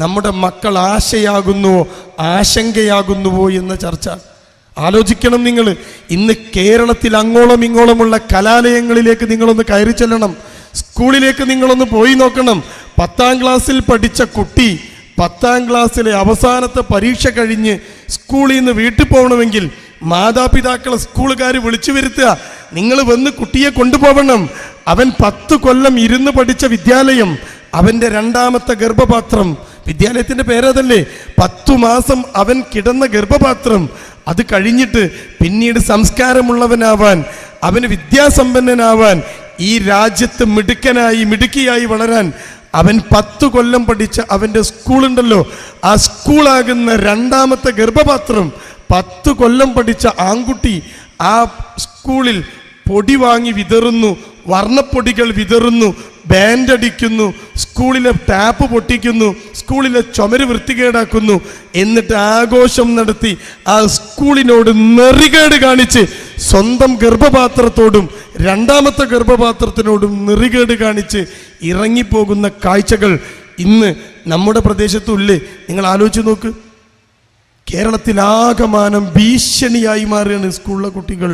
നമ്മുടെ മക്കൾ ആശയാകുന്നുവോ ആശങ്കയാകുന്നുവോ എന്ന ചർച്ച ആലോചിക്കണം നിങ്ങൾ. ഇന്ന് കേരളത്തിൽ അങ്ങോളം ഇങ്ങോളമുള്ള കലാലയങ്ങളിലേക്ക് നിങ്ങളൊന്ന് കയറി ചെല്ലണം, സ്കൂളിലേക്ക് നിങ്ങളൊന്ന് പോയി നോക്കണം. 10ാം ക്ലാസ്സിൽ പഠിച്ച കുട്ടി 10ാം ക്ലാസ്സിലെ അവസാനത്തെ പരീക്ഷ കഴിഞ്ഞ് സ്കൂളിൽ നിന്ന് വീട്ടിൽ പോകണമെങ്കിൽ മാതാപിതാക്കളെ സ്കൂളുകാർ വിളിച്ചു വരുത്തുക, നിങ്ങൾ വന്ന് കുട്ടിയെ കൊണ്ടുപോകണം. അവൻ 10 കൊല്ലം ഇരുന്ന് പഠിച്ച വിദ്യാലയം, അവൻ്റെ 2ാമത്തെ ഗർഭപാത്രം, വിദ്യാലയത്തിൻ്റെ പേരതല്ലേ, 10 മാസം അവൻ കിടന്ന ഗർഭപാത്രം, അത് കഴിഞ്ഞിട്ട് പിന്നീട് സംസ്കാരമുള്ളവനാവാൻ, അവന് വിദ്യാസമ്പന്നനാവാൻ, ഈ രാജ്യത്ത് മിടുക്കിയായി വളരാൻ അവൻ 10 കൊല്ലം പഠിച്ച അവൻ്റെ സ്കൂളുണ്ടല്ലോ, ആ സ്കൂളാകുന്ന 2ാമത്തെ ഗർഭപാത്രം, 10 കൊല്ലം പഠിച്ച ആൺകുട്ടി ആ സ്കൂളിൽ പൊടി വാങ്ങി വിതറുന്നു, വർണ്ണപ്പൊടികൾ വിതറുന്നു, ബാൻഡ് അടിക്കുന്നു, സ്കൂളിലെ ടാപ്പ് പൊട്ടിക്കുന്നു, സ്കൂളിലെ ചുമര് വൃത്തികേടാക്കുന്നു, എന്നിട്ട് ആഘോഷം നടത്തി ആ സ്കൂളിനോട് നെറികേട് കാണിച്ച് സ്വന്തം ഗർഭപാത്രത്തോടും 2ാമത്തെ ഗർഭപാത്രത്തിനോടും നെറികേട് കാണിച്ച് ഇറങ്ങിപ്പോകുന്ന കാഴ്ചകൾ ഇന്ന് നമ്മുടെ പ്രദേശത്തുമില്ലേ? നിങ്ങൾ ആലോചിച്ച് നോക്ക്. കേരളത്തിലാകമാനം ഭീഷണിയായി മാറുകയാണ് സ്കൂളിലെ കുട്ടികൾ.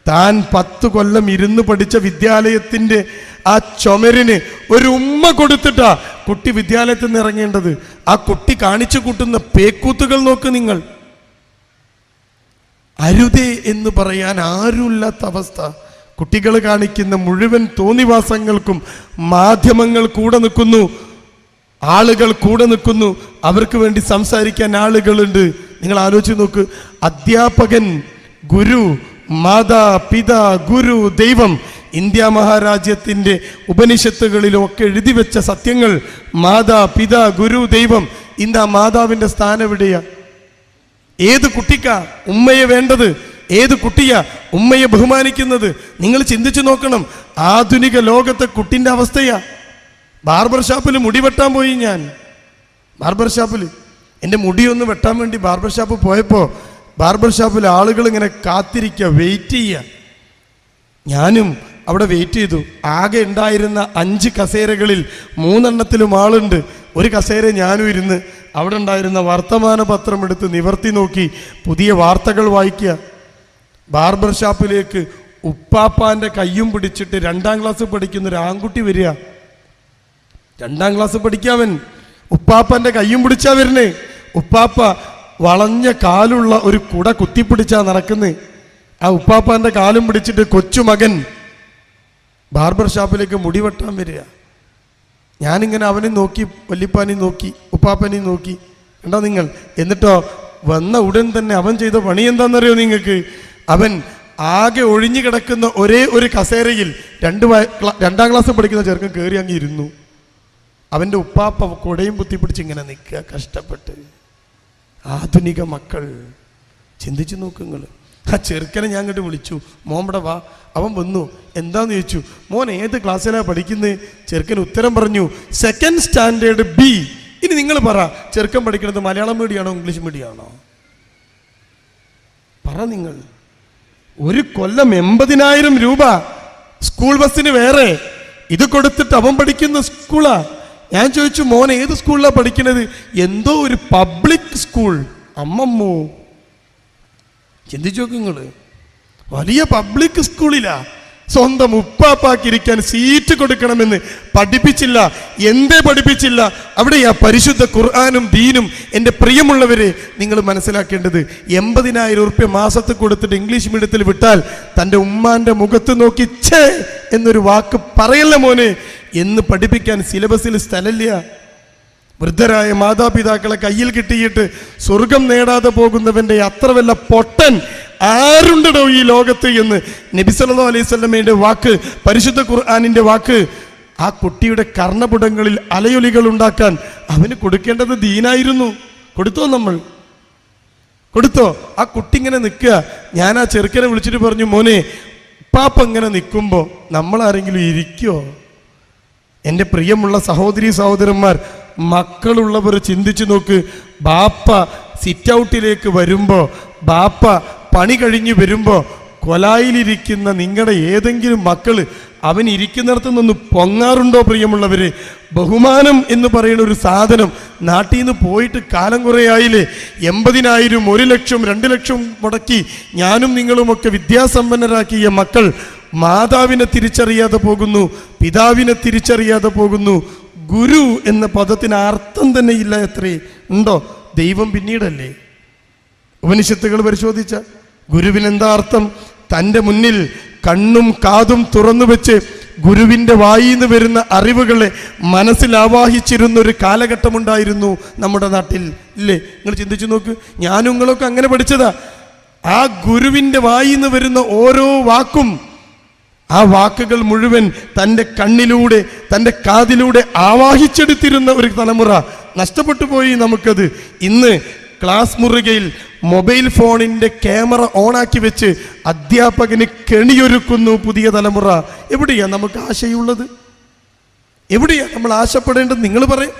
താൻ 10 കൊല്ലം ഇരുന്ന് പഠിച്ച വിദ്യാലയത്തിൻ്റെ ആ ചുമരിന് ഒരു ഉമ്മ കൊടുത്തിട്ടാ കുട്ടി വിദ്യാലയത്തിൽ നിന്ന് ഇറങ്ങേണ്ടത്. ആ കുട്ടി കാണിച്ചു കൂട്ടുന്ന പേക്കൂത്തുകൾ നോക്ക് നിങ്ങൾ. അരുതേ എന്ന് പറയാൻ ആരുമില്ലാത്ത അവസ്ഥ. കുട്ടികൾ കാണിക്കുന്ന മുഴുവൻ തോന്നിവാസങ്ങൾക്കും മാധ്യമങ്ങൾ കൂടെ നിൽക്കുന്നു, ആളുകൾ കൂടെ നിൽക്കുന്നു, അവർക്ക് വേണ്ടി സംസാരിക്കാൻ ആളുകളുണ്ട്. നിങ്ങൾ ആലോചിച്ച് നോക്ക്. അധ്യാപകൻ, ഗുരു, മാതാ, പിതാ, ഗുരു, ദൈവം, ഇന്ത്യ മഹാരാജ്യത്തിൻ്റെ ഉപനിഷത്തുകളിലും ഒക്കെ എഴുതി വെച്ച സത്യങ്ങൾ. മാതാ, പിതാ, ഗുരു, ദൈവം. ഇന്ന് ആ മാതാവിൻ്റെ സ്ഥാനം എവിടെയാ? ഏത് കുട്ടിക്കാ ഉമ്മയെ വേണ്ടത്? ഏത് കുട്ടിയാ ഉമ്മയെ ബഹുമാനിക്കുന്നത്? നിങ്ങൾ ചിന്തിച്ചു നോക്കണം. ആധുനിക ലോകത്തെ കുട്ടിൻ്റെ അവസ്ഥയാ. ബാർബർ ഷാപ്പിൽ മുടി വെട്ടാൻ പോയി ഞാൻ. ബാർബർ ഷാപ്പിൽ എൻ്റെ മുടിയൊന്ന് വെട്ടാൻ വേണ്ടി ബാർബർ ഷാപ്പ് പോയപ്പോൾ ബാർബർ ഷാപ്പിൽ ആളുകൾ ഇങ്ങനെ കാത്തിരിക്കുക, വെയിറ്റ് ചെയ്യുക. ഞാനും അവിടെ വെയിറ്റ് ചെയ്തു. ആകെ ഉണ്ടായിരുന്ന 5 കസേരകളിൽ 3 എണ്ണത്തിലും ആളുണ്ട്. ഒരു കസേര ഞാനും ഇരുന്ന് അവിടെ ഉണ്ടായിരുന്ന വർത്തമാന പത്രം എടുത്ത് നിവർത്തി നോക്കി പുതിയ വാർത്തകൾ വായിക്കുക. ബാർബർ ഷാപ്പിലേക്ക് ഉപ്പാപ്പാൻ്റെ കയ്യും പിടിച്ചിട്ട് 2ാം ക്ലാസ് പഠിക്കുന്ന ഒരു ആൺകുട്ടി വരിക. 2ാം ക്ലാസ് പഠിക്കാവൻ ഉപ്പാപ്പൻ്റെ കയ്യും പിടിച്ചാ വരുന്നേ. ഉപ്പാപ്പ വളഞ്ഞ കാലുള്ള ഒരു കുട കുത്തിപ്പിടിച്ചാ നടക്കുന്നേ. ആ ഉപ്പാപ്പാൻ്റെ കാലും പിടിച്ചിട്ട് കൊച്ചുമകൻ ബാർബർ ഷാപ്പിലേക്ക് മുടി വെട്ടാൻ വരിക. ഞാനിങ്ങനെ അവനെ നോക്കി, വല്യപ്പാനെയും നോക്കി, ഉപ്പാപ്പനെയും നോക്കി. കണ്ടോ നിങ്ങൾ? എന്നിട്ടോ വന്ന ഉടൻ തന്നെ അവൻ ചെയ്ത പണി എന്താണെന്നറിയോ നിങ്ങൾക്ക്? അവൻ ആകെ ഒഴിഞ്ഞു കിടക്കുന്ന ഒരേ ഒരു കസേരയിൽ 2ാം ക്ലാസ് പഠിക്കുന്ന ചെറുക്കൻ കയറി അങ്ങ് ഇരുന്നു. അവൻ്റെ ഉപ്പാപ്പ കൊടയും കുത്തിപ്പിടിച്ച് ഇങ്ങനെ നിൽക്കുക, കഷ്ടപ്പെട്ട്. ആധുനിക മക്കൾ ചിന്തിച്ചു നോക്കുങ്ങൾ. ആ ചെറുക്കനെ ഞാൻ അങ്ങോട്ട് വിളിച്ചു, മോമ്പടെ വാ. അവൻ വന്നു. എന്താന്ന് ചോദിച്ചു. മോൻ ഏത് ക്ലാസ്സിലാണ് പഠിക്കുന്നത്? ചെറുക്കൻ ഉത്തരം പറഞ്ഞു, 2nd സ്റ്റാൻഡേർഡ് B. ഇനി നിങ്ങൾ പറ, ചെറുക്കൻ പഠിക്കുന്നത് മലയാളം മീഡിയമാണോ ഇംഗ്ലീഷ് മീഡിയമാണോ? പറ നിങ്ങൾ. ഒരു കൊല്ലം 80,000 രൂപ സ്കൂൾ ബസ്സിന് വേറെ, ഇത് കൊടുത്തിട്ട് അവൻ പഠിക്കുന്ന സ്കൂളാ. ഞാൻ ചോദിച്ചു, മോൻ ഏത് സ്കൂളിലാണ് പഠിക്കുന്നത്? എന്തോ ഒരു പബ്ലിക് സ്കൂൾ. അമ്മമ്മോ, ചിന്തിച്ചു നോക്ക് നിങ്ങൾ. വലിയ പബ്ലിക് സ്കൂളിലാ. സ്വന്തം ഉപ്പാപ്പാക്കിരിക്കാൻ സീറ്റ് കൊടുക്കണമെന്ന് പഠിപ്പിച്ചില്ല. എന്തേ പഠിപ്പിച്ചില്ല? അവിടെയാ പരിശുദ്ധ ഖുർആനും ദീനും. എൻ്റെ പ്രിയമുള്ളവരെ, നിങ്ങൾ മനസ്സിലാക്കേണ്ടത്, 80,000 രൂപ മാസത്തിൽ കൊടുത്തിട്ട് ഇംഗ്ലീഷ് മീഡിയത്തിൽ വിട്ടാൽ തൻ്റെ ഉമ്മാൻ്റെ മുഖത്ത് നോക്കി ഛേ എന്നൊരു വാക്ക് പറയല്ല മോനെ എന്ന് പഠിപ്പിക്കാൻ സിലബസിൽ സ്ഥലമില്ല. വൃദ്ധരായ മാതാപിതാക്കളെ കയ്യിൽ കിട്ടിയിട്ട് സ്വർഗം നേടാതെ പോകുന്നവൻ്റെ അത്ര വല്ല പൊട്ടൻ ആരുണ്ടോ ഈ ലോകത്ത് എന്ന് നബി സല്ലല്ലാഹു അലൈഹി വസല്ലമയുടെ വാക്ക്, പരിശുദ്ധ ഖുർആനിൻ്റെ വാക്ക്. ആ കുട്ടിയുടെ കർണപുടങ്ങളിൽ അലയൊലികൾ ഉണ്ടാക്കാൻ അവന് കൊടുക്കേണ്ടത് ദീനായിരുന്നു. കൊടുത്തോ? നമ്മൾ കൊടുത്തോ? ആ കുട്ടി ഇങ്ങനെ നിൽക്കുക. ഞാൻ ആ ചെറുക്കനെ വിളിച്ചിട്ട് പറഞ്ഞു, മോനെ, പാപ്പ ഇങ്ങനെ നിൽക്കുമ്പോൾ നമ്മളാരെങ്കിലും ഇരിക്കുമോ? എൻ്റെ പ്രിയമുള്ള സഹോദരി സഹോദരന്മാർ, മക്കളുള്ളവർ ചിന്തിച്ചു നോക്ക്. ബാപ്പ സിറ്റ് ഔട്ടിലേക്ക് വരുമ്പോൾ, ബാപ്പ പണി കഴിഞ്ഞ് വരുമ്പോൾ കൊലായിലിരിക്കുന്ന നിങ്ങളുടെ ഏതെങ്കിലും മക്കൾ അവൻ ഇരിക്കുന്നിടത്തു നിന്ന് പൊങ്ങാറുണ്ടോ? പ്രിയമുള്ളവർ, ബഹുമാനം എന്ന് പറയുന്ന ഒരു സാധനം നാട്ടിൽ നിന്ന് പോയിട്ട് കാലം കുറേ ആയില്ലേ. 80,000, 1 ലക്ഷം, 2 ലക്ഷം മുടക്കി ഞാനും നിങ്ങളുമൊക്കെ വിദ്യാസമ്പന്നരാക്കിയ മക്കൾ മാതാവിനെ തിരിച്ചറിയാതെ പോകുന്നു, പിതാവിനെ തിരിച്ചറിയാതെ പോകുന്നു. ഗുരു എന്ന പദത്തിന് അർത്ഥം തന്നെ ഇല്ല. എത്രേ ഉണ്ടോ? ദൈവം പിന്നീടല്ലേ. ഉപനിഷത്തുകൾ പരിശോധിച്ച ഗുരുവിനെന്താ അർത്ഥം? തൻ്റെ മുന്നിൽ കണ്ണും കാതും തുറന്നു വെച്ച് ഗുരുവിൻ്റെ വായിൽ നിന്ന് വരുന്ന അറിവുകളെ മനസ്സിൽ ആവാഹിച്ചിരുന്ന ഒരു കാലഘട്ടമുണ്ടായിരുന്നു നമ്മുടെ നാട്ടിൽ, ഇല്ലേ? നിങ്ങൾ ചിന്തിച്ചു നോക്ക്. ഞാനും നിങ്ങളൊക്കെ അങ്ങനെ പഠിച്ചതാ. ആ ഗുരുവിൻ്റെ വായിൽ നിന്ന് വരുന്ന ഓരോ വാക്കും, ആ വാക്കുകൾ മുഴുവൻ തൻ്റെ കണ്ണിലൂടെ തൻ്റെ കാതിലൂടെ ആവാഹിച്ചെടുത്തിരുന്ന ഒരു തലമുറ നഷ്ടപ്പെട്ടു പോയി നമുക്കത്. ഇന്ന് ക്ലാസ് മുറികയിൽ മൊബൈൽ ഫോണിൻ്റെ ക്യാമറ ഓണാക്കി വെച്ച് അധ്യാപകന് കെണിയൊരുക്കുന്നു പുതിയ തലമുറ. എവിടെയാ നമുക്ക് ആശയുള്ളത്? എവിടെയാ നമ്മൾ ആശപ്പെടേണ്ടത്? നിങ്ങൾ പറയും.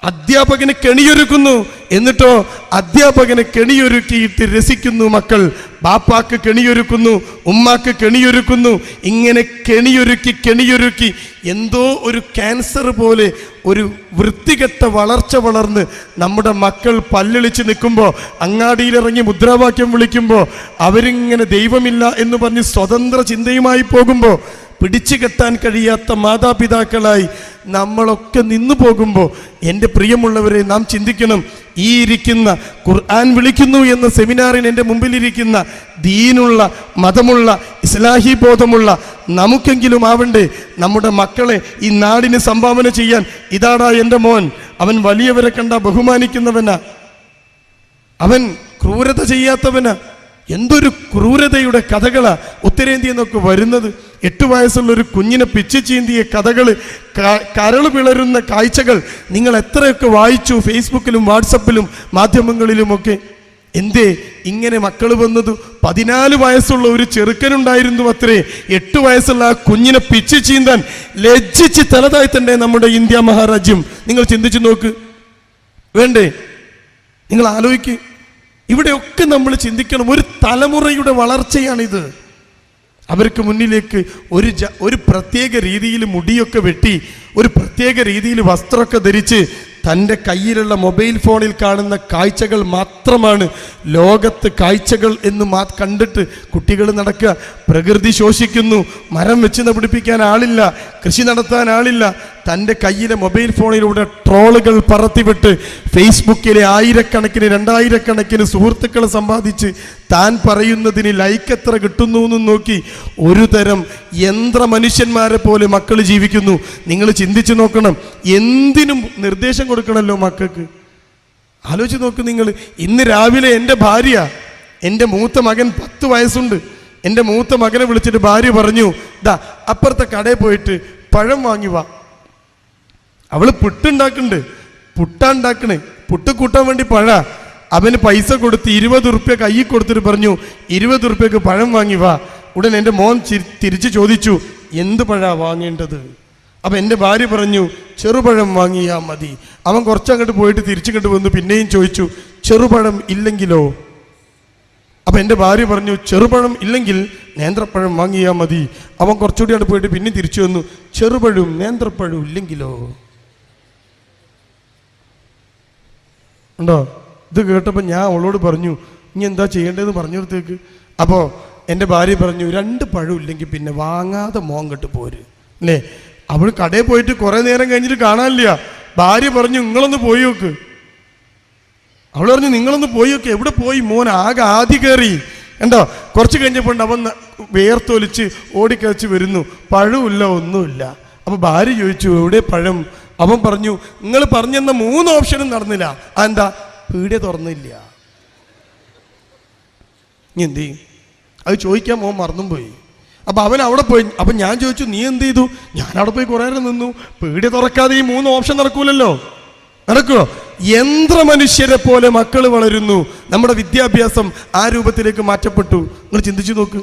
അധ്യാപകന് കെണിയൊരുക്കുന്നു, എന്നിട്ടോ അധ്യാപകന് കെണിയൊരുക്കിയിട്ട് രസിക്കുന്നു മക്കൾ. ബാപ്പാക്ക് കെണിയൊരുക്കുന്നു, ഉമ്മാക്ക് കെണിയൊരുക്കുന്നു. ഇങ്ങനെ കെണിയൊരുക്കി എന്തോ ഒരു ക്യാൻസർ പോലെ ഒരു വൃത്തികെട്ട വളർച്ച വളർന്ന് നമ്മുടെ മക്കൾ പല്ലിളിച്ച് നിൽക്കുമ്പോൾ, അങ്ങാടിയിലിറങ്ങി മുദ്രാവാക്യം വിളിക്കുമ്പോൾ, അവരിങ്ങനെ ദൈവമില്ല എന്ന് പറഞ്ഞ് സ്വതന്ത്ര ചിന്തയുമായി പോകുമ്പോൾ, പിടിച്ചു കെട്ടാൻ കഴിയാത്ത മാതാപിതാക്കളായി നമ്മളൊക്കെ നിന്നു പോകുമ്പോൾ, എൻ്റെ പ്രിയമുള്ളവരെ, നാം ചിന്തിക്കണം. ഈ ഇരിക്കുന്ന ഖുർആൻ വിളിക്കുന്നു എന്ന സെമിനാറിന് എൻ്റെ മുമ്പിലിരിക്കുന്ന ദീനുള്ള, മതമുള്ള, ഇസ്ലാഹി ബോധമുള്ള നമുക്കെങ്കിലും ആവണ്ടേ നമ്മുടെ മക്കളെ ഈ നാടിന് സംഭാവന ചെയ്യാൻ. ഇതാടാ എൻ്റെ മോൻ, അവൻ വലിയവരെ കണ്ട ബഹുമാനിക്കുന്നവനാ, അവൻ ക്രൂരത ചെയ്യാത്തവനാ. എന്തൊരു ക്രൂരതയുടെ കഥകളാ ഉത്തരേന്ത്യയിൽ നിന്നൊക്കെ വരുന്നത്. 8 വയസ്സുള്ള ഒരു കുഞ്ഞിനെ പിച്ചു ചീന്തിയ കഥകൾ, കരൾ പിളരുന്ന കാഴ്ചകൾ നിങ്ങൾ എത്രയൊക്കെ വായിച്ചു ഫേസ്ബുക്കിലും വാട്സപ്പിലും മാധ്യമങ്ങളിലുമൊക്കെ. എന്തേ ഇങ്ങനെ മക്കൾ വന്നത്? 14 വയസ്സുള്ള ഒരു ചെറുക്കനുണ്ടായിരുന്നു അത്രേ. 8 വയസ്സുള്ള ആ കുഞ്ഞിനെ പിച്ചു ചീന്താൻ ലജ്ജിച്ച് തലതാഴ്ത്തണ്ടേ നമ്മുടെ ഇന്ത്യ മഹാരാജ്യം? നിങ്ങൾ ചിന്തിച്ചു നോക്ക്. വേണ്ടേ? നിങ്ങൾ ആലോചിക്ക്. ഇവിടെയൊക്കെ നമ്മൾ ചിന്തിക്കണം. ഒരു തലമുറയുടെ വളർച്ചയാണിത്. അവർക്ക് മുന്നിലേക്ക് ഒരു പ്രത്യേക രീതിയിൽ മുടിയൊക്കെ വെട്ടി, ഒരു പ്രത്യേക രീതിയിൽ വസ്ത്രമൊക്കെ ധരിച്ച്, തൻ്റെ കയ്യിലുള്ള മൊബൈൽ ഫോണിൽ കാണുന്ന കാഴ്ചകൾ മാത്രമാണ് ലോകത്ത് കാഴ്ചകൾ എന്ന് കണ്ടിട്ട് കുട്ടികൾ നടക്കുക. പ്രകൃതി ശോഷിക്കുന്നു, മരം വെച്ച് പിടിപ്പിക്കാൻ ആളില്ല, കൃഷി നടത്താൻ ആളില്ല. തൻ്റെ കയ്യിലെ മൊബൈൽ ഫോണിലൂടെ ട്രോളുകൾ പറത്തിവിട്ട് ഫേസ്ബുക്കിലെ 1000കണക്കിന് 2000കണക്കിന് സുഹൃത്തുക്കളെ സമ്പാദിച്ച് താൻ പറയുന്നതിന് ലൈക്ക് എത്ര കിട്ടുന്നു എന്നും നോക്കി ഒരു തരം യന്ത്ര മനുഷ്യന്മാരെ പോലെ മക്കൾ ജീവിക്കുന്നു. നിങ്ങൾ ചിന്തിച്ചു നോക്കണം. എന്തിനും നിർദ്ദേശം കൊടുക്കണമല്ലോ മക്കൾക്ക്. ആലോചിച്ച് നോക്ക് നിങ്ങൾ. ഇന്ന് രാവിലെ എൻ്റെ ഭാര്യ, എൻ്റെ മൂത്ത മകൻ 10 വയസ്സുണ്ട്, എൻ്റെ മൂത്ത മകനെ വിളിച്ചിട്ട് ഭാര്യ പറഞ്ഞു, ദാ അപ്പുറത്തെ കടയിൽ പോയിട്ട് പഴം വാങ്ങി വാ. അവള് പുട്ടുണ്ടാക്കുന്നുണ്ട്, പുട്ടാണ്ടാക്കണേ, പുട്ട് കൂട്ടാൻ വേണ്ടി പഴ. അവന് പൈസ കൊടുത്ത് 20 ഉറുപ്പ്യ കയ്യിൽ കൊടുത്തിട്ട് പറഞ്ഞു, 20 ഉറുപ്പ്യക്ക് പഴം വാങ്ങി വാ. ഉടൻ എൻ്റെ മോൻ തിരിച്ചു ചോദിച്ചു, എന്ത് പഴാ വാങ്ങേണ്ടത്? അപ്പം എൻ്റെ ഭാര്യ പറഞ്ഞു, ചെറുപഴം വാങ്ങിയാൽ മതി. അവൻ കുറച്ചങ്ങോട്ട് പോയിട്ട് തിരിച്ചിങ്ങോട്ട് വന്നു, പിന്നെയും ചോദിച്ചു, ചെറുപഴം ഇല്ലെങ്കിലോ? അപ്പം എൻ്റെ ഭാര്യ പറഞ്ഞു, ചെറുപഴം ഇല്ലെങ്കിൽ നേന്ത്രപ്പഴം വാങ്ങിയാൽ മതി. അവൻ കുറച്ചുകൂടി അങ്ങോട്ട് പോയിട്ട് പിന്നെയും തിരിച്ചു വന്നു, ചെറുപഴവും നേന്ത്രപ്പഴവും ഇല്ലെങ്കിലോ? ഉണ്ടോ? ഇത് കേട്ടപ്പോൾ ഞാൻ അവളോട് പറഞ്ഞു, ഇനി എന്താ ചെയ്യേണ്ടതെന്ന് പറഞ്ഞിടത്തേക്ക്. അപ്പോൾ എൻ്റെ ഭാര്യ പറഞ്ഞു, 2 പഴം ഇല്ലെങ്കിൽ പിന്നെ വാങ്ങാതെ മോൻ കെട്ട് പോര് അല്ലേ. അവൾ കടയിൽ പോയിട്ട് കുറേ നേരം കഴിഞ്ഞിട്ട് കാണാനില്ല. ഭാര്യ പറഞ്ഞു, നിങ്ങളൊന്ന് പോയി നോക്ക്. അവൾ പറഞ്ഞു, നിങ്ങളൊന്ന് പോയി നോക്ക്. എവിടെ പോയി? മോൻ ആകെ ആദ്യ കയറി. കണ്ടോ? കുറച്ച് കഴിഞ്ഞപ്പോൾ അവൻ വേർത്തൊലിച്ച് ഓടിക്കഴിച്ച് വരുന്നു. പഴമില്ല, ഒന്നുമില്ല. അപ്പോൾ ഭാര്യ ചോദിച്ചു, എവിടെ പഴം? അവൻ പറഞ്ഞു, നിങ്ങൾ പറഞ്ഞെന്ന 3 ഓപ്ഷനും നടന്നില്ല. അതെന്താ? പീടിക തുറന്നില്ല. ഇനി എന്ത് ചെയ്യും? അത് ചോദിക്കാൻ മോൻ മറന്നും പോയി. അപ്പം അവൻ അവിടെ പോയി. അപ്പം ഞാൻ ചോദിച്ചു, നീ എന്ത് ചെയ്തു? ഞാൻ അവിടെ പോയി കുറേ നേരം നിന്നു. പീടിക തുറക്കാതെ ഈ 3 ഓപ്ഷൻ നടക്കൂലല്ലോ. നടക്കുമോ? യന്ത്ര മനുഷ്യരെ പോലെ മക്കൾ വളരുന്നു. നമ്മുടെ വിദ്യാഭ്യാസം ആ രൂപത്തിലേക്ക് മാറ്റപ്പെട്ടു. നിങ്ങൾ ചിന്തിച്ചു നോക്ക്.